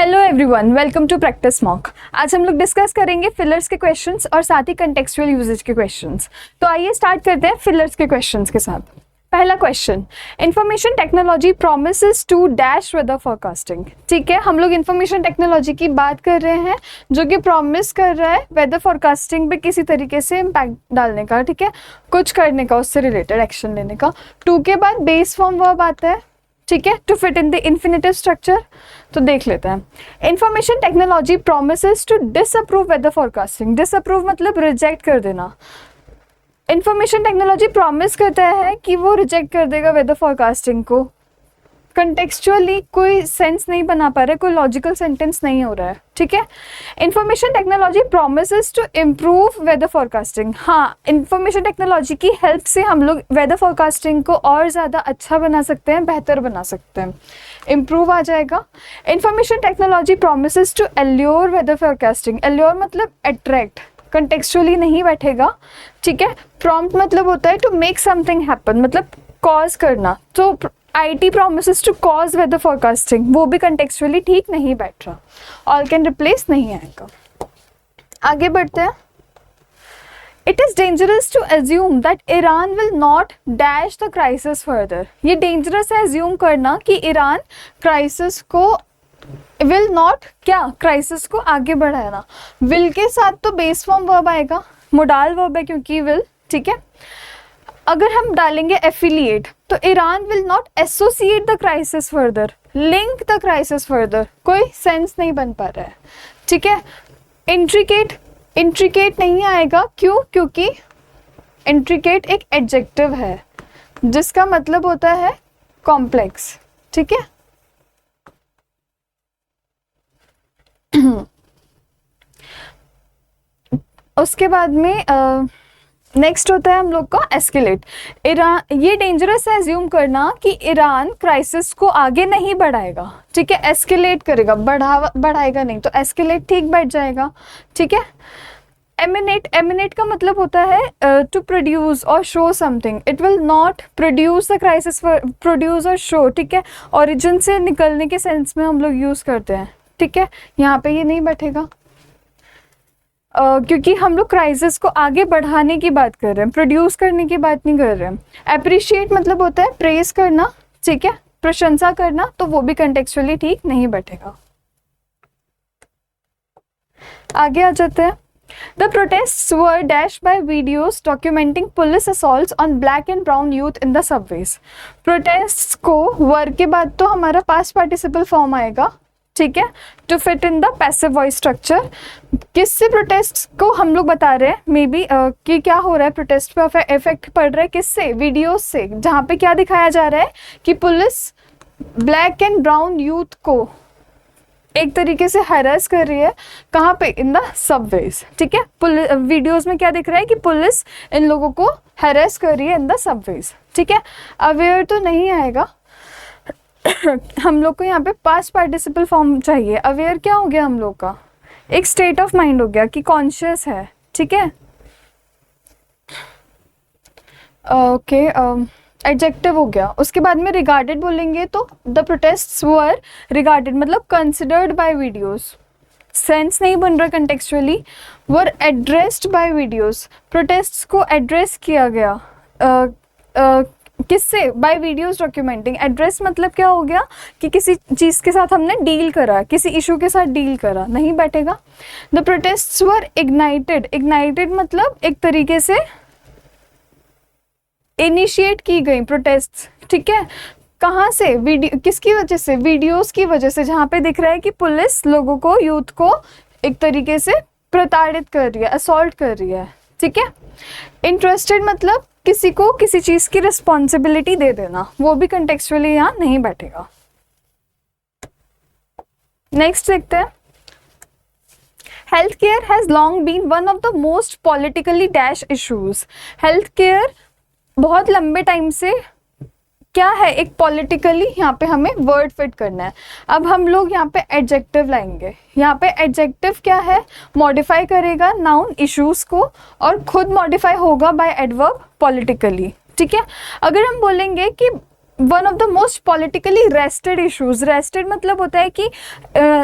Hello everyone, welcome to practice mock. आज हम लोग डिस्कस करेंगे फिलर्स के क्वेश्चंस और साथ ही कंटेक्चुअल यूजेज के क्वेश्चंस। तो आइए स्टार्ट करते हैं फिलर्स के क्वेश्चंस के साथ। पहला question, information technology promises to dash weather forecasting. ठीक है, हम लोग इंफॉर्मेशन टेक्नोलॉजी की बात कर रहे हैं जो कि प्रॉमिस कर रहा है वेदर फोरकास्टिंग पे किसी तरीके से इम्पैक्ट डालने का, ठीक है, कुछ करने का, उससे रिलेटेड एक्शन लेने का। टू के बाद बेस फॉर्म वर्ब आता है, ठीक है, to fit in the infinitive structure. तो देख लेते हैं। Information technology promises to disapprove weather forecasting. Disapprove मतलब रिजेक्ट कर देना। इंफॉर्मेशन टेक्नोलॉजी प्रॉमिस करता है कि वो रिजेक्ट कर देगा वेदर फोरकास्टिंग को। कंटेक्चुअली कोई सेंस नहीं बना पा रहा है, कोई लॉजिकल सेंटेंस नहीं हो रहा है, ठीक है। Information technology promises to improve weather forecasting. हाँ, इंफॉर्मेशन टेक्नोलॉजी की हेल्प से हम लोग वेदर फोरकास्टिंग को और ज़्यादा अच्छा बना सकते हैं, बेहतर बना सकते हैं, इम्प्रूव आ जाएगा। Information technology promises to allure weather forecasting. Allure मतलब अट्रैक्ट, कंटेक्चुअली नहीं बैठेगा, ठीक है। प्रॉम्प्ट मतलब होता है टू मेक समथिंग हैपन, मतलब कॉज करना। तो IT promises to cause weather forecasting, वो भी contextually ठीक नहीं बैठ रहा, all can replace नहीं आएगा। आगे बढ़ते हैं। It is dangerous to assume that Iran will not dash the crisis further। ये dangerous है assume करना कि ईरान crisis को will not क्या crisis को आगे बढ़ाना। will के साथ तो base form verb आएगा, modal verb है क्योंकि will, ठीक है। अगर हम डालेंगे एफिलिएट तो Iran will not associate the crisis further, link the crisis further, कोई सेंस नहीं बन पा रहा है, ठीक है। इंट्रिकेट नहीं आएगा, क्यों? क्योंकि इंट्रिकेट एक एडजेक्टिव है जिसका मतलब होता है कॉम्प्लेक्स, ठीक है। उसके बाद में नेक्स्ट होता है हम लोग का एस्केलेट। ईरान, ये डेंजरस है एज्यूम करना कि ईरान क्राइसिस को आगे नहीं बढ़ाएगा, ठीक है, एस्केलेट करेगा, बढ़ाएगा नहीं, तो एस्केलेट ठीक बैठ जाएगा, ठीक है। एमिनेट का मतलब होता है टू प्रोड्यूस और show something. It will not produce the crisis, produce और शो, ठीक है, ओरिजिन से निकलने के सेंस में हम लोग यूज़ करते हैं, ठीक है। यहाँ पे ये नहीं बैठेगा क्योंकि हम लोग क्राइसिस को आगे बढ़ाने की बात कर रहे हैं, प्रोड्यूस करने की बात नहीं कर रहे हैं। अप्रिशिएट मतलब होता है प्रेज करना, ठीक है, प्रशंसा करना, तो वो भी कंटेक्चुअली ठीक नहीं बैठेगा। आगे आ जाते हैं। The protests were dashed by videos documenting police assaults on black and brown youth in the subways। Protests को were के बाद तो हमारा past participle form आएगा, ठीक है, to fit in the passive voice structure. किससे प्रोटेस्ट को हम लोग बता रहे हैं, मे बी कि क्या हो रहा है, प्रोटेस्ट पे इफेक्ट पड़ रहा है किससे, वीडियोस से, जहाँ पे क्या दिखाया जा रहा है कि police black and brown youth को एक तरीके से हैरेस कर रही है, कहाँ पे, इन द सबवेज, ठीक है। वीडियोस में क्या दिख रहा है कि पुलिस इन लोगों को हैरेस कर रही है इन द सबवेज, ठीक है। अवेयर तो नहीं आएगा, हम लोग को यहाँ पे पास्ट पार्टिसिपल फॉर्म चाहिए। अवेयर क्या हो गया हम लोग का, एक स्टेट ऑफ माइंड हो गया कि कॉन्शियस है, ठीक है। ओके, एडजेक्टिव हो गया। उसके बाद में रिगार्डेड बोलेंगे तो द प्रोटेस्ट्स वर रिगार्डेड मतलब कंसिडर्ड बाय वीडियोस, सेंस नहीं बन रहा contextually. Were addressed by videos, protests को एड्रेस किया गया किससे, बाय वीडियोस डॉक्यूमेंटिंग। एड्रेस मतलब क्या हो गया कि किसी चीज़ के साथ हमने डील करा, किसी इशू के साथ डील करा, नहीं बैठेगा। The protests were ignited, ignited मतलब एक तरीके से इनिशिएट की गई प्रोटेस्ट्स, ठीक है। कहाँ से, वीडियो, किसकी वजह से, वीडियोस की वजह से, जहाँ पे दिख रहा है कि पुलिस लोगों को, यूथ को एक तरीके से प्रताड़ित कर रही है, असॉल्ट कर रही है, ठीक है। इंटरेस्टेड मतलब किसी को किसी चीज़ की रिस्पॉन्सिबिलिटी दे देना, वो भी कंटेक्चुअली यहाँ नहीं बैठेगा। नेक्स्ट देखते हैं। Health care has long been one of the most politically dash issues. Health care बहुत लंबे टाइम से क्या है, एक पॉलिटिकली यहाँ पे हमें वर्ड फिट करना है। अब हम लोग यहाँ पे एडजेक्टिव लाएंगे। यहाँ पे एडजेक्टिव क्या है, मॉडिफाई करेगा नाउन इश्यूज को और खुद मॉडिफाई होगा बाय एडवर्ब पॉलिटिकली, ठीक है। अगर हम बोलेंगे कि one of the most politically rested issues, rested मतलब होता है कि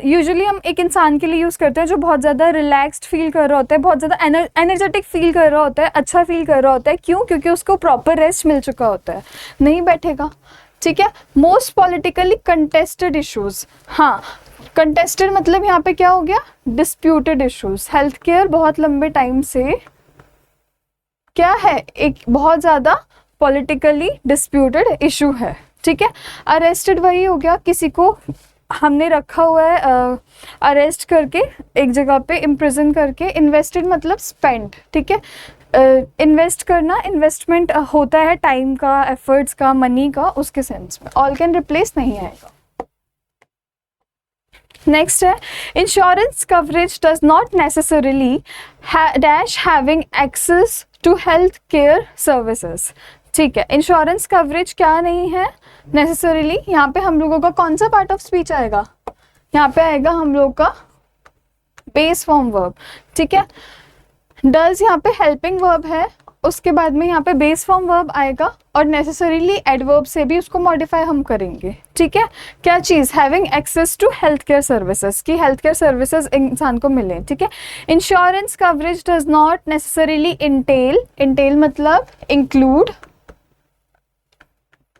यूजुअली हम एक इंसान के लिए यूज़ करते हैं जो बहुत ज़्यादा रिलैक्स्ड फील कर रहा होता है, बहुत ज़्यादा एनर्जेटिक फील कर रहा होता है, अच्छा फील कर रहा होता है। क्यों? क्योंकि उसको प्रॉपर रेस्ट मिल चुका होता है, नहीं बैठेगा। ठीक है, मोस्ट पॉलिटिकली कंटेस्टेड इशूज़, हाँ कंटेस्टेड मतलब यहाँ पे क्या हो गया, डिस्प्यूटेड इशूज़। हेल्थ केयर बहुत लंबे टाइम से क्या है, एक बहुत ज़्यादा पॉलिटिकली डिस्प्यूटेड इशू है। ठीक है, अरेस्टेड वही हो गया, किसी को हमने रखा हुआ है अरेस्ट करके एक जगह पे इम्प्रिजन करके। इन्वेस्टेड मतलब स्पेंड। ठीक है, इन्वेस्ट करना, इन्वेस्टमेंट होता है टाइम का, एफर्ट्स का, मनी का, उसके सेंस में। ऑल कैन रिप्लेस नहीं आएगा। नेक्स्ट है insurance coverage does not necessarily dash having access to health care services. ठीक है, इंश्योरेंस कवरेज क्या नहीं है नेसेसरीली। यहाँ पे हम लोगों का कौन सा पार्ट ऑफ स्पीच आएगा, यहाँ पे आएगा हम लोग का बेस फॉर्म वर्ब। ठीक है, डज यहाँ पे हेल्पिंग वर्ब है, उसके बाद में यहाँ पे बेस फॉर्म वर्ब आएगा और नेसेसरीली एडवर्ब से भी उसको मॉडिफाई हम करेंगे। ठीक है, क्या चीज़, having access to health care services, की हेल्थ केयर सर्विसेज इंसान को मिले। ठीक है, insurance coverage does not necessarily entail, entail मतलब इंक्लूड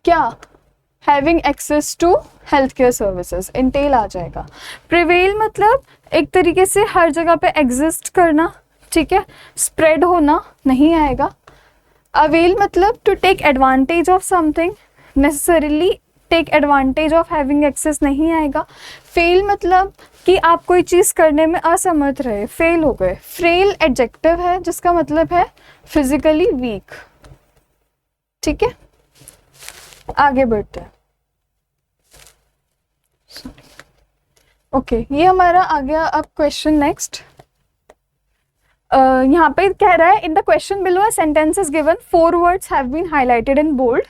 क्या, having access to health care services, entail आ जाएगा। प्रिवेल मतलब एक तरीके से हर जगह पे एग्जिस्ट करना। ठीक है, स्प्रेड होना नहीं आएगा। अवेल मतलब to take advantage of something, necessarily take advantage of having access नहीं आएगा। फेल मतलब कि आप कोई चीज़ करने में असमर्थ रहे, फेल हो गए। फ्रेल एडजेक्टिव है जिसका मतलब है फिजिकली वीक। ठीक है, आगे बढ़ते हैं। ओके, ये हमारा आ गया। अब क्वेश्चन नेक्स्ट, यहाँ पे कह रहा है in the question below a sentence is given, 4 words have been highlighted in bold.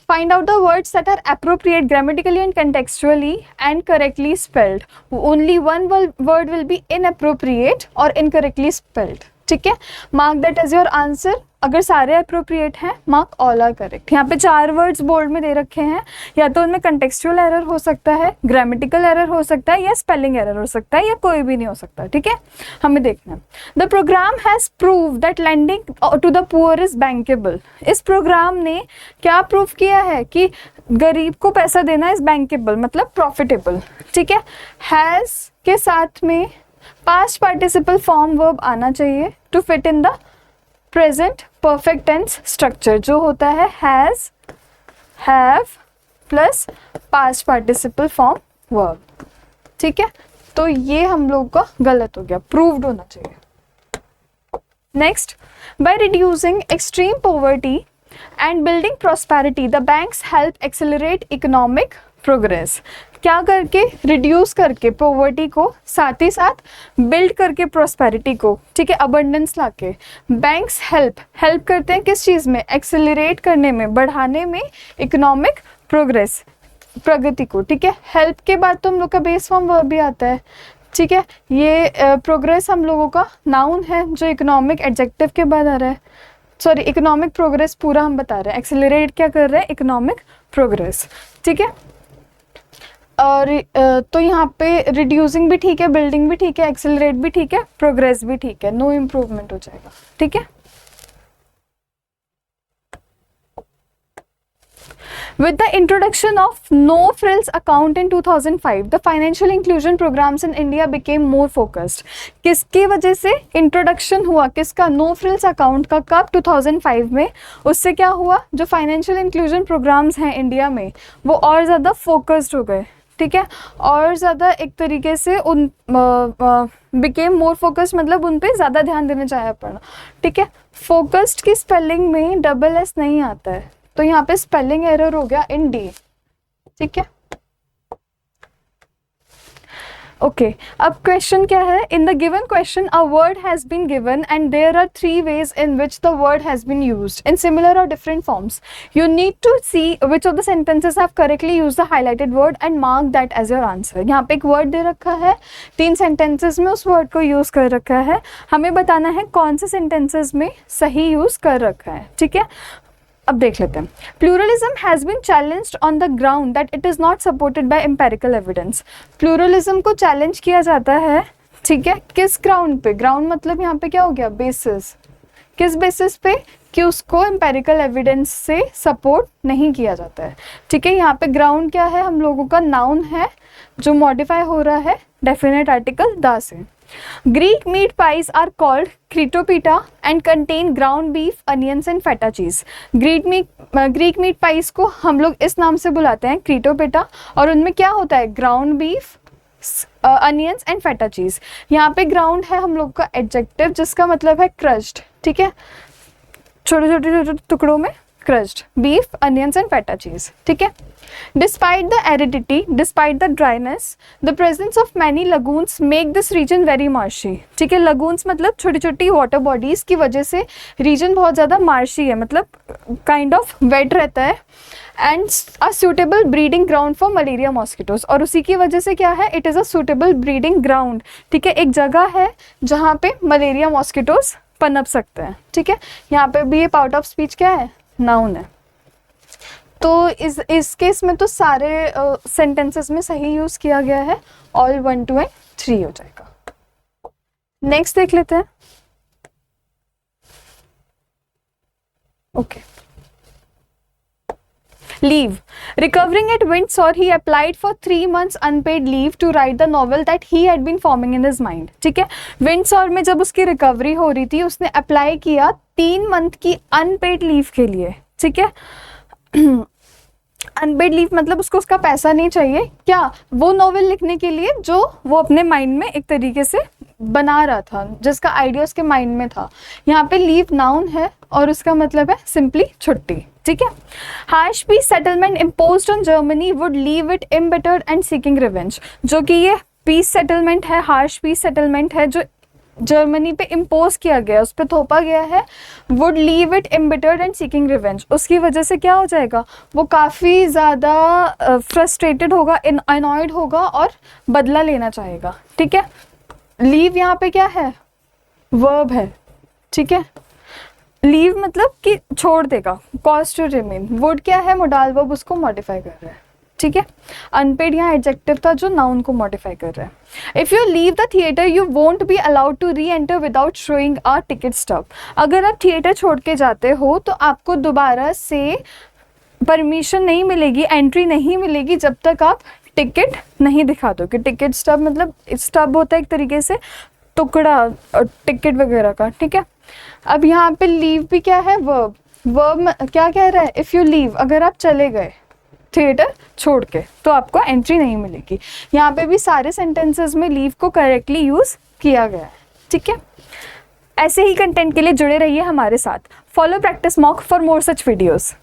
Find out the words that are appropriate grammatically and contextually and correctly spelled. Only one word will be inappropriate or incorrectly spelled. ठीक है, mark that as your answer. अगर सारे appropriate हैं, mark all are correct. यहाँ पे 4 words bold में दे रखे हैं, या तो उनमें कंटेक्सचुअल एरर हो सकता है, ग्रामेटिकल एरर हो सकता है, या स्पेलिंग एरर हो सकता है, या कोई भी नहीं हो सकता। ठीक है, हमें देखना है। The program has prove that lending to the poor is bankable. इस प्रोग्राम ने क्या प्रूव किया है कि गरीब को पैसा देना इज बैंकेबल मतलब प्रॉफिटेबल। ठीक है, हैज के साथ में पास्ट पार्टिसिपल फॉर्म वर्ब आना चाहिए to fit in the present perfect tense structure, जो होता है has, have plus past participle form verb. ठीक है, तो ये हम लोग का गलत हो गया, प्रूव्ड होना चाहिए। Next, by reducing extreme poverty and building prosperity the banks help accelerate economic progress. क्या करके, रिड्यूस करके पॉवर्टी को, साथ ही साथ बिल्ड करके प्रॉस्पेरिटी को। ठीक है, अबंडेंस लाके। बैंक्स हेल्प करते हैं किस चीज़ में, एक्सेलरेट करने में, बढ़ाने में इकोनॉमिक प्रोग्रेस, प्रगति को। ठीक है, हेल्प के बाद तो हम लोग का बेस फॉर्म वर्ब भी आता है। ठीक है, ये प्रोग्रेस हम लोगों का नाउन है जो इकोनॉमिक एडजेक्टिव के बाद आ रहा है। सॉरी, इकोनॉमिक प्रोग्रेस पूरा हम बता रहे हैं, एक्सेलरेट क्या कर रहे हैं, इकोनॉमिक प्रोग्रेस। ठीक है, और तो यहाँ पे रिड्यूसिंग भी ठीक है, बिल्डिंग भी ठीक है, एक्सेलरेट भी ठीक है, प्रोग्रेस भी ठीक है, नो इम्प्रूवमेंट हो जाएगा। ठीक है, with the introduction of no frills account in 2005 the financial inclusion programs in India became more focused. किसकी वजह से इंट्रोडक्शन हुआ, किसका, नो फ्रिल्स अकाउंट का, कब, 2005 में। उससे क्या हुआ, जो फाइनेंशियल इंक्लूजन प्रोग्राम्स हैं इंडिया में वो और ज़्यादा फोकस्ड हो गए। ठीक है, और ज़्यादा एक तरीके से उन बिकेम मोर फोकस्ड मतलब उन पे ज़्यादा ध्यान देना चाहिए पड़ा। ठीक है, फोकस्ड की स्पेलिंग में डबल एस नहीं आता है, तो यहाँ पे स्पेलिंग एरर हो गया इन डी। ठीक है, ओके, अब क्वेश्चन क्या है, in the given question a word has been given and there are 3 ways in which the word has been used in similar or different forms. You need to see which of the sentences have correctly used the highlighted word and mark that as your answer. यहाँ पे एक word दे रखा है, 3 sentences में उस word को use कर रखा है, हमें बताना है कौन से सेंटेंसेस में सही यूज़ कर रखा है। ठीक है, अब देख लेते हैं. Pluralism has been challenged on the ground that it is not supported by empirical evidence. Pluralism को चैलेंज किया जाता है, ठीक है, किस ग्राउंड पे? ग्राउंड मतलब यहाँ पे क्या हो गया? बेसिस. किस बेसिस पे? कि उसको एम्पेरिकल एविडेंस से सपोर्ट नहीं किया जाता है, ठीक है. यहाँ पे ग्राउंड क्या है? हम लोगों का नाउन है जो मॉडिफाई हो रहा है डेफिनेट आर्टिकल द से. Greek meat pies are called cretopita and contain ground beef, onions and feta cheese. Greek meat pies को हम लोग इस नाम से बुलाते हैं क्रीटोपिटा, और उनमें क्या होता है? ग्राउंड बीफ, अनियंस एंड फेटा चीज. यहाँ पे ग्राउंड है हम लोग का एडजेक्टिव जिसका मतलब है क्रश्ड, ठीक है, छोटे छोटे टुकड़ों में क्रश्ड बीफ, अनियंस एंड फेटा चीज, ठीक है. Despite the aridity, despite the dryness, the presence of many lagoons make this region very marshy. ठीक है, lagoons मतलब छोटी छोटी water bodies की वजह से region बहुत ज़्यादा marshy है, मतलब kind of wet रहता है, and a suitable breeding ground for malaria mosquitoes. और उसी की वजह से क्या है? It is a suitable breeding ground. ठीक है, एक जगह है जहाँ पे मलेरिया मॉस्किटोज पनप सकते हैं, ठीक है. यहाँ पे भी ये पार्ट ऑफ स्पीच क्या है? नाउन है. तो इस केस में तो सारे सेंटेंसेस में सही यूज किया गया है. ऑल 1, 2 एंड 3 हो जाएगा. नेक्स्ट देख लेते हैं. Okay. Leave. Recovering at Windsor he applied for 3 months unpaid leave to write the novel that he had been forming in his mind. ठीक है, विंडसॉर में जब उसकी रिकवरी हो रही थी उसने अप्लाई किया 3 month की अनपेड लीव के लिए. ठीक है, अनपेड लीव मतलब उसको उसका पैसा नहीं चाहिए, क्या? वो नॉवेल लिखने के लिए जो वो अपने माइंड में एक तरीके से बना रहा था, जिसका आइडिया उसके माइंड में था. यहाँ पे लीव नाउन है और उसका मतलब है सिंपली छुट्टी. ठीक है. Harsh peace settlement imposed on Germany would leave it embittered and seeking revenge. जो कि ये पीस सेटलमेंट है, हार्श पीस सेटलमेंट है जो जर्मनी पे इम्पोज किया गया, उस पर थोपा गया है, would leave it embittered and seeking revenge. उसकी वजह से क्या हो जाएगा? वो काफ़ी ज़्यादा फ्रस्ट्रेटेड होगा, अनॉयड होगा और बदला लेना चाहेगा. ठीक है, लीव यहाँ पे क्या है? वर्ब है. ठीक है, लीव मतलब कि छोड़ देगा, कॉज टू रिमेन. वुड क्या है? मोडाल वर्ब, उसको मॉडिफाई कर रहा है. ठीक है, अनपेड यहाँ एडजेक्टिव था जो नाउन को मॉडिफाई कर रहा है. If you leave the theatre you won't be allowed to reenter without showing a ticket stub. अगर आप थिएटर छोड़ के जाते हो तो आपको दोबारा से परमिशन नहीं मिलेगी, एंट्री नहीं मिलेगी जब तक आप टिकट नहीं दिखा दो. कि टिकट स्टब मतलब स्टब होता है एक तरीके से टुकड़ा टिकट वगैरह का. ठीक है, अब यहाँ पे लीव भी क्या है? वर्ब. वर्ब क्या कह रहा है? इफ़ यू लीव, अगर आप चले गए थिएटर छोड़ के तो आपको एंट्री नहीं मिलेगी. यहाँ पे भी सारे सेंटेंसेस में लीव को करेक्टली यूज किया गया है. ठीक है, ऐसे ही कंटेंट के लिए जुड़े रहिए हमारे साथ. Follow practice mock for more such videos.